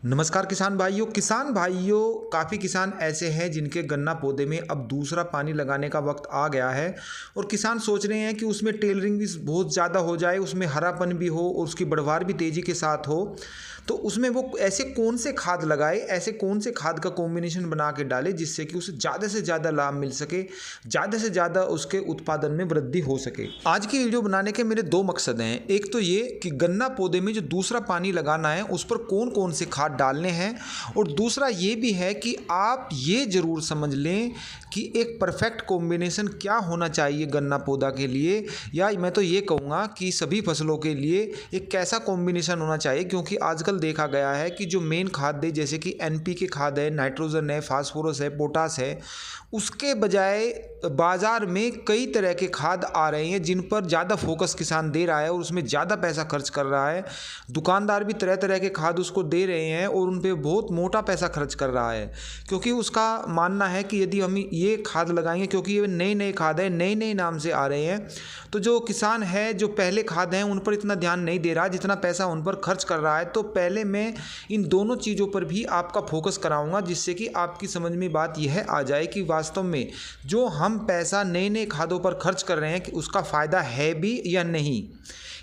नमस्कार किसान भाइयों काफ़ी किसान ऐसे हैं जिनके गन्ना पौधे में अब दूसरा पानी लगाने का वक्त आ गया है और किसान सोच रहे हैं कि उसमें टेलरिंग भी बहुत ज़्यादा हो जाए, उसमें हरापन भी हो और उसकी बढ़वार भी तेज़ी के साथ हो। तो उसमें वो ऐसे कौन से खाद लगाए, ऐसे कौन से खाद का कॉम्बिनेशन बना के डाले जिससे कि उसे ज़्यादा से ज़्यादा लाभ मिल सके, ज़्यादा से ज़्यादा उसके उत्पादन में वृद्धि हो सके। आज की वीडियो बनाने के मेरे दो मकसद हैं। एक तो ये कि गन्ना पौधे में जो दूसरा पानी लगाना है उस पर कौन कौन से खाद डालने हैं, और दूसरा ये भी है कि आप ये ज़रूर समझ लें कि एक परफेक्ट कॉम्बिनेशन क्या होना चाहिए गन्ना पौधा के लिए, या मैं तो ये कहूँगा कि सभी फसलों के लिए एक कैसा कॉम्बिनेशन होना चाहिए। क्योंकि आजकल देखा गया है कि जो मेन खाद है जैसे कि एनपीके खाद है, नाइट्रोजन है, फास्फोरस है, पोटास है, उसके बजाय बाज़ार में कई तरह के खाद आ रहे हैं जिन पर ज़्यादा फोकस किसान दे रहा है और उसमें ज़्यादा पैसा खर्च कर रहा है। दुकानदार भी तरह तरह के खाद उसको दे रहे हैं और उन पर बहुत मोटा पैसा खर्च कर रहा है, क्योंकि उसका मानना है कि यदि हम ये खाद लगाएंगे, क्योंकि ये नए नए खाद है, नए नए नाम से आ रहे हैं, तो जो किसान है जो पहले खाद हैं उन पर इतना ध्यान नहीं दे रहा जितना पैसा उन पर खर्च कर रहा है। तो पहले मैं इन दोनों चीज़ों पर भी आपका फोकस कराऊंगा जिससे कि आपकी समझ में बात यह आ जाए कि वास्तव में जो हम पैसा नए नए खादों पर खर्च कर रहे हैं कि उसका फ़ायदा है भी या नहीं।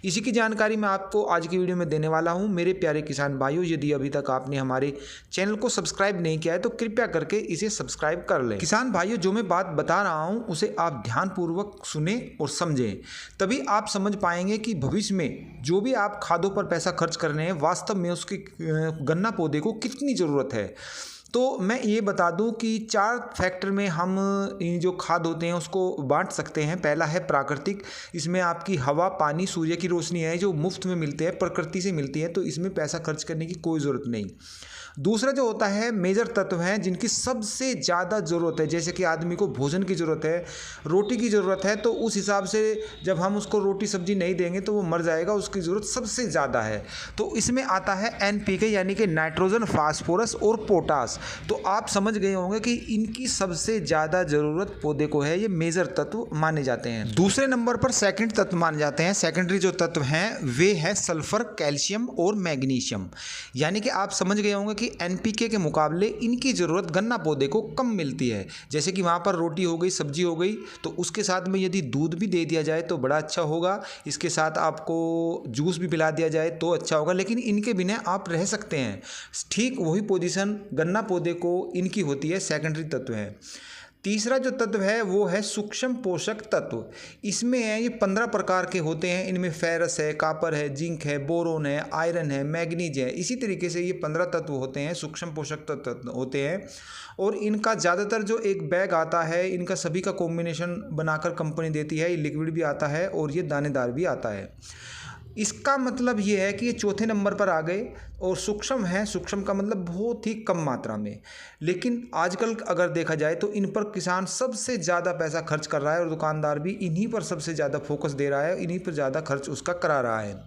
इसी की जानकारी मैं आपको आज की वीडियो में देने वाला हूं। मेरे प्यारे किसान भाइयों, यदि अभी तक आपने हमारे चैनल को सब्सक्राइब नहीं किया है तो कृपया करके इसे सब्सक्राइब कर लें। किसान भाइयों, जो मैं बात बता रहा हूं उसे आप ध्यानपूर्वक सुने और समझें, तभी आप समझ पाएंगे कि भविष्य में जो भी आप खादों पर पैसा खर्च कर रहे हैं वास्तव में उसकी गन्ना पौधे को कितनी ज़रूरत है। तो मैं ये बता दूं कि 4 फैक्टर में हम इन जो खाद होते हैं उसको बांट सकते हैं। पहला है प्राकृतिक, इसमें आपकी हवा, पानी, सूर्य की रोशनी है जो मुफ्त में मिलते हैं, प्रकृति से मिलती है, तो इसमें पैसा खर्च करने की कोई ज़रूरत नहीं। दूसरा जो होता है मेजर तत्व हैं जिनकी सबसे ज़्यादा ज़रूरत है, जैसे कि आदमी को भोजन की ज़रूरत है, रोटी की ज़रूरत है, तो उस हिसाब से जब हम उसको रोटी सब्जी नहीं देंगे तो वो मर जाएगा, उसकी ज़रूरत सबसे ज़्यादा है। तो इसमें आता है एनपीके यानी कि नाइट्रोजन, फास्फोरस और पोटास। तो आप समझ गए होंगे कि इनकी सबसे ज़्यादा ज़रूरत पौधे को है, ये मेजर तत्व माने जाते हैं। दूसरे नंबर पर सेकेंड तत्व माने जाते हैं। सेकेंडरी जो तत्व हैं वे है सल्फर, कैल्शियम और मैग्नीशियम। यानी कि आप समझ गए होंगे कि एनपीके के मुकाबले इनकी ज़रूरत गन्ना पौधे को कम मिलती है। जैसे कि वहाँ पर रोटी हो गई, सब्जी हो गई, तो उसके साथ में यदि दूध भी दे दिया जाए तो बड़ा अच्छा होगा। इसके साथ आपको जूस भी पिला दिया जाए तो अच्छा होगा, लेकिन इनके बिना आप रह सकते हैं। ठीक वही पोजीशन गन्ना पौधे को इनकी होती है, सेकेंडरी तत्व है। तीसरा जो तत्व है वो है सूक्ष्म पोषक तत्व। इसमें है ये 15 प्रकार के होते हैं। इनमें फेरस है, कापर है, जिंक है, बोरोन है, आयरन है, मैग्नीज है। इसी तरीके से ये 15 तत्व होते हैं, सूक्ष्म पोषक तत्व होते हैं। और इनका ज़्यादातर जो एक बैग आता है, इनका सभी का कॉम्बिनेशन बनाकर कंपनी देती है। ये लिक्विड भी आता है और ये दानेदार भी आता है। इसका मतलब ये है कि ये चौथे नंबर पर आ गए और सूक्ष्म है। सूक्ष्म का मतलब बहुत ही कम मात्रा में, लेकिन आजकल अगर देखा जाए तो इन पर किसान सबसे ज़्यादा पैसा खर्च कर रहा है और दुकानदार भी इन्हीं पर सबसे ज़्यादा फोकस दे रहा है, इन्हीं पर ज़्यादा खर्च उसका करा रहा है।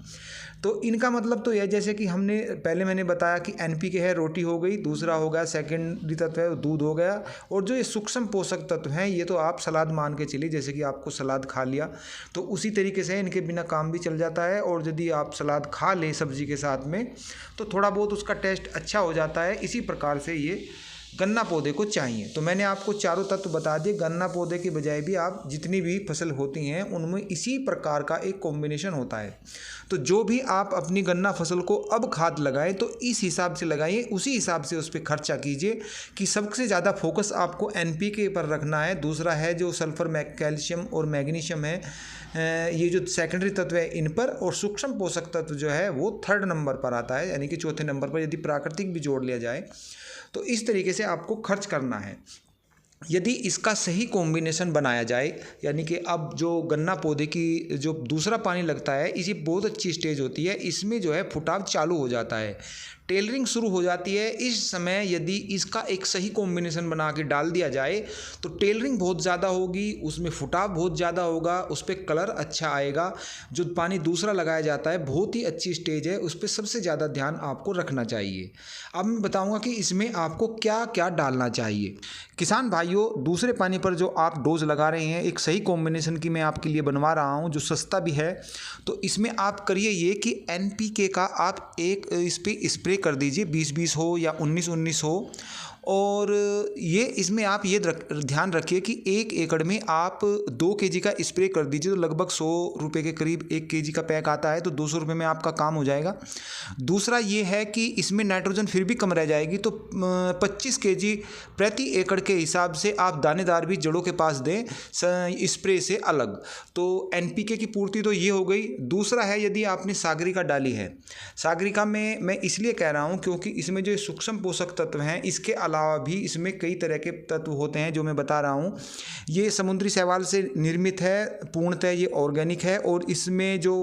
तो इनका मतलब तो यह, जैसे कि मैंने बताया कि एनपीके है, रोटी हो गई, दूसरा हो गया सेकेंडरी तत्व है दूध हो गया, और जो ये सूक्ष्म पोषक तत्व हैं ये तो आप सलाद मान के चलिए, जैसे कि आपको सलाद खा लिया तो उसी तरीके से इनके बिना काम भी चल जाता है। और यदि आप सलाद खा लें सब्जी के साथ में तो थोड़ा बहुत उसका टेस्ट अच्छा हो जाता है। इसी प्रकार से ये गन्ना पौधे को चाहिए। तो मैंने आपको चारों तत्व बता दिए। गन्ना पौधे के बजाय भी आप जितनी भी फसल होती हैं उनमें इसी प्रकार का एक कॉम्बिनेशन होता है। तो जो भी आप अपनी गन्ना फसल को अब खाद लगाएं तो इस हिसाब से लगाइए, उसी हिसाब से उस पर खर्चा कीजिए कि सबसे ज़्यादा फोकस आपको एनपीके पर रखना है। दूसरा है जो सल्फर, कैल्शियम और मैग्नीशियम है, ये जो सेकेंडरी तत्व है इन पर, और सूक्ष्म पोषक तत्व जो है वो थर्ड नंबर पर आता है, यानी कि चौथे नंबर पर यदि प्राकृतिक भी जोड़ लिया जाए। तो इस तरीके से आपको खर्च करना है। यदि इसका सही कॉम्बिनेशन बनाया जाए, यानी कि अब जो गन्ना पौधे की जो दूसरा पानी लगता है, इसी बहुत अच्छी स्टेज होती है। इसमें जो है फुटाव चालू हो जाता है, टेलरिंग शुरू हो जाती है। इस समय यदि इसका एक सही कॉम्बिनेशन बना के डाल दिया जाए तो टेलरिंग बहुत ज़्यादा होगी, उसमें फुटाव बहुत ज़्यादा होगा, उस पर कलर अच्छा आएगा। जो पानी दूसरा लगाया जाता है बहुत ही अच्छी स्टेज है, उस पर सबसे ज़्यादा ध्यान आपको रखना चाहिए। अब मैं बताऊंगा कि इसमें आपको क्या क्या डालना चाहिए। किसान भाइयों, दूसरे पानी पर जो आप डोज लगा रहे हैं, एक सही कॉम्बिनेशन की मैं आपके लिए बनवा रहा हूं जो सस्ता भी है। तो इसमें आप करिए ये कि एनपीके का आप एक इस पर स्प्रे स्प्रे कर दीजिए, 20-20 हो या 19-19 हो। और ये इसमें आप ये ध्यान रखिए कि 1 एकड़ में आप 2 केजी का स्प्रे कर दीजिए, तो लगभग 100 रुपये के करीब 1 केजी का पैक आता है, तो 200 रुपये में आपका काम हो जाएगा। दूसरा ये है कि इसमें नाइट्रोजन फिर भी कम रह जाएगी, तो 25 केजी प्रति एकड़ के हिसाब से आप दानेदार भी जड़ों के पास दें स्प्रे से अलग। तो NPK की पूर्ति तो ये हो गई। दूसरा है, यदि आपने सागरिका डाली है, सागरिका में मैं इसलिए कह रहा हूँ क्योंकि इसमें जो सूक्ष्म पोषक तत्व हैं, इसके अलावा भी इसमें कई तरह के तत्व होते हैं जो मैं बता रहा हूँ। ये समुद्री शैवाल से निर्मित है, पूर्णतः ये ऑर्गेनिक है, और इसमें जो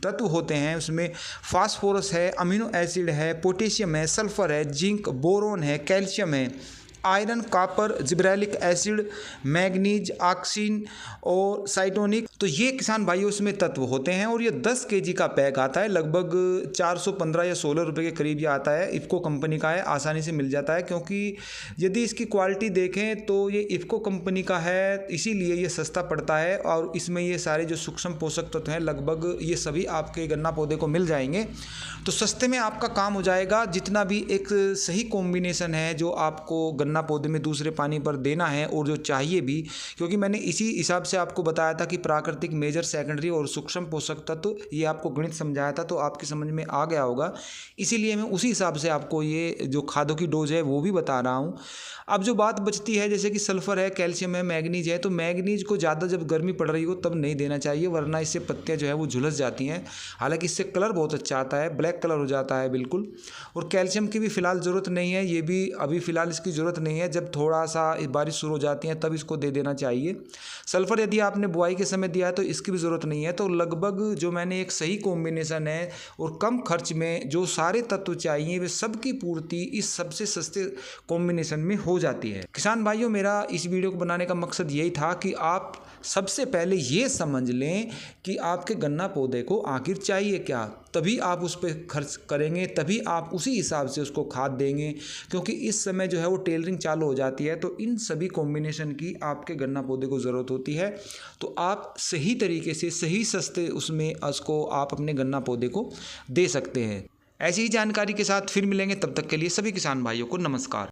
तत्व होते हैं उसमें फास्फोरस है, अमीनो एसिड है, पोटेशियम है, सल्फर है, जिंक, बोरोन है, कैल्शियम है, iron, copper, gibberellic acid, manganese, oxygen और साइटोनिक। तो ये किसान भाइयों इसमें तत्व होते हैं, और ये 10 केजी का पैक आता है, लगभग 415 या 16 रुपये के करीब ये आता है। इफ़को कंपनी का है, आसानी से मिल जाता है, क्योंकि यदि इसकी क्वालिटी देखें तो ये इफ़को कंपनी का है, इसीलिए ये सस्ता पड़ता है। और इसमें ये सारे जो सूक्ष्म पोषक तत्व हैं लगभग ये सभी आपके गन्ना पौधे को मिल जाएंगे, तो सस्ते में आपका काम हो जाएगा। जितना भी एक सही कॉम्बिनेशन है जो आपको गन्ना पौधे में दूसरे पानी पर देना है और जो चाहिए भी, क्योंकि मैंने इसी हिसाब से आपको बताया था कि प्राकृतिक, मेजर, सेकेंडरी और सूक्ष्म पोषक तत्व, ये आपको गणित समझाया था, तो आपकी समझ में आ गया होगा। इसीलिए मैं उसी हिसाब से आपको ये जो खादों की डोज है वो भी बता रहा हूँ। अब जो बात बचती है, जैसे कि सल्फर है, कैल्शियम है, मैग्नीज है, तो मैग्नीज को ज़्यादा जब गर्मी पड़ रही हो तब नहीं देना चाहिए, वरना इससे पत्तियाँ जो है वो झुलस जाती हैं। हालांकि इससे कलर बहुत अच्छा आता है, ब्लैक कलर हो जाता है बिल्कुल। और कैल्शियम की भी फ़िलहाल ज़रूरत नहीं है, ये भी अभी फ़िलहाल इसकी ज़रूरत नहीं है, जब थोड़ा सा बारिश शुरू हो जाती है तब इसको दे देना चाहिए। सल्फर यदि आपने बुआई के समय दिया है तो इसकी भी ज़रूरत नहीं है। तो लगभग जो मैंने एक सही कॉम्बिनेशन है और कम खर्च में जो सारे तत्व चाहिए वे सबकी पूर्ति इस सबसे सस्ते कॉम्बिनेशन में हो जाती है। किसान भाइयों, मेरा इस वीडियो को बनाने का मकसद यही था कि आप सबसे पहले ये समझ लें कि आपके गन्ना पौधे को आखिर चाहिए क्या, तभी आप उस पर खर्च करेंगे, तभी आप उसी हिसाब से उसको खाद देंगे, क्योंकि इस समय जो है वो टेलरिंग चालू हो जाती है। तो इन सभी कॉम्बिनेशन की आपके गन्ना पौधे को ज़रूरत होती है, तो आप सही तरीके से सही सस्ते उसमें उसको आप अपने गन्ना पौधे को दे सकते हैं। ऐसी ही जानकारी के साथ फिर मिलेंगे, तब तक के लिए सभी किसान भाइयों को नमस्कार।